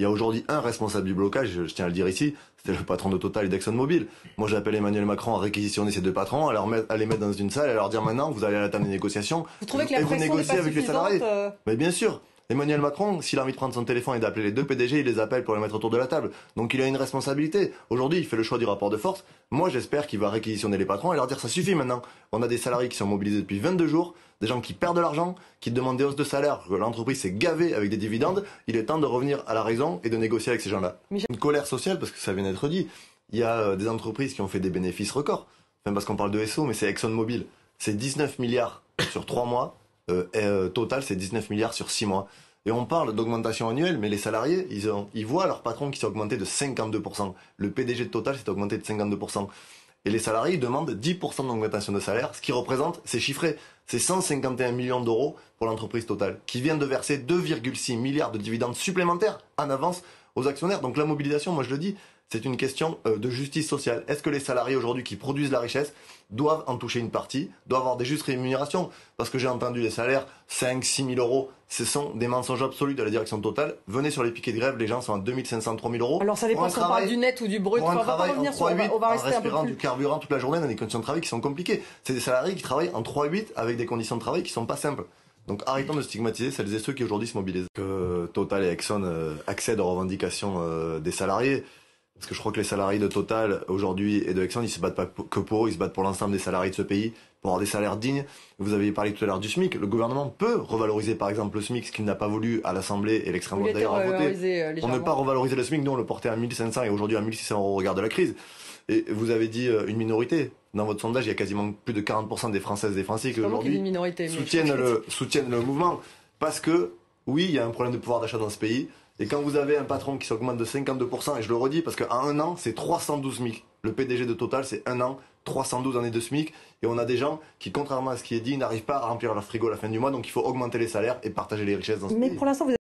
Il y a aujourd'hui un responsable du blocage, je tiens à le dire ici, c'était le patron de Total et d'ExxonMobil. Moi, j'appelle Emmanuel Macron à réquisitionner ces deux patrons, à les mettre dans une salle et à leur dire maintenant, vous allez à la table des négociations. Vous trouvez que la et vous pression n'est négociez pas avec les salariés. suffisante Mais bien sûr. Emmanuel Macron, s'il a envie de prendre son téléphone et d'appeler les deux PDG, il les appelle pour les mettre autour de la table. Donc il a une responsabilité. Aujourd'hui, il fait le choix du rapport de force. Moi, j'espère qu'il va réquisitionner les patrons et leur dire ça suffit maintenant. On a des salariés qui sont mobilisés depuis 22 jours, des gens qui perdent de l'argent, qui demandent des hausses de salaire, que l'entreprise s'est gavée avec des dividendes. Il est temps de revenir à la raison et de négocier avec ces gens-là. Une colère sociale, parce que ça vient d'être dit. Il y a des entreprises qui ont fait des bénéfices records. Enfin, parce qu'on parle de SO, mais c'est ExxonMobil. C'est 19 milliards sur 3 mois. Total, c'est 19 milliards sur 6 mois. Et on parle d'augmentation annuelle, mais les salariés, ils voient leur patron qui s'est augmenté de 52%. Le PDG de Total s'est augmenté de 52%. Et les salariés demandent 10% d'augmentation de salaire, ce qui représente, c'est chiffré, c'est 151 millions d'euros pour l'entreprise Total, qui vient de verser 2,6 milliards de dividendes supplémentaires en avance aux actionnaires. Donc la mobilisation, moi je le dis, c'est une question de justice sociale. Est-ce que les salariés aujourd'hui qui produisent la richesse doivent en toucher une partie, doivent avoir des justes rémunérations? Parce que j'ai entendu des salaires, 5 6 000 euros, ce sont des mensonges absolus de la direction Total. Venez sur les piquets de grève, les gens sont à 2 500, 3 000 euros. Alors ça dépend si on parle du net ou du brut. Pour un On va pas travail revenir en sur, 3-8, on va en rester un peu respirant plus. du carburant toute la journée dans des conditions de travail qui sont compliquées. C'est des salariés qui travaillent en 3-8 avec des conditions de travail qui sont pas simples. Donc arrêtons de stigmatiser celles et ceux qui aujourd'hui se mobilisent. Que Total et Exxon accèdent aux revendications des salariés. Parce que je crois que les salariés de Total aujourd'hui et de Exxon, ils se battent pas que pour eux, ils se battent pour l'ensemble des salariés de ce pays, pour avoir des salaires dignes. Vous aviez parlé tout à l'heure du SMIC. Le gouvernement peut revaloriser par exemple le SMIC, ce qu'il n'a pas voulu à l'Assemblée et l'extrême droite d'ailleurs a voté. Pour ne pas revaloriser le SMIC, nous on le portait à 1500 et aujourd'hui à 1600 euros au regard de la crise. Et vous avez dit une minorité. Dans votre sondage, il y a quasiment plus de 40% des Françaises et des Français qui aujourd'hui soutiennent le mouvement. Parce que, oui, il y a un problème de pouvoir d'achat dans ce pays. Et quand vous avez un patron qui s'augmente de 52%, et je le redis parce qu'à un an, c'est 312 SMIC. Le PDG de Total, c'est un an, 312 années de SMIC. Et on a des gens qui, contrairement à ce qui est dit, n'arrivent pas à remplir leur frigo à la fin du mois. Donc il faut augmenter les salaires et partager les richesses dans ce pays. Mais pour l'instant,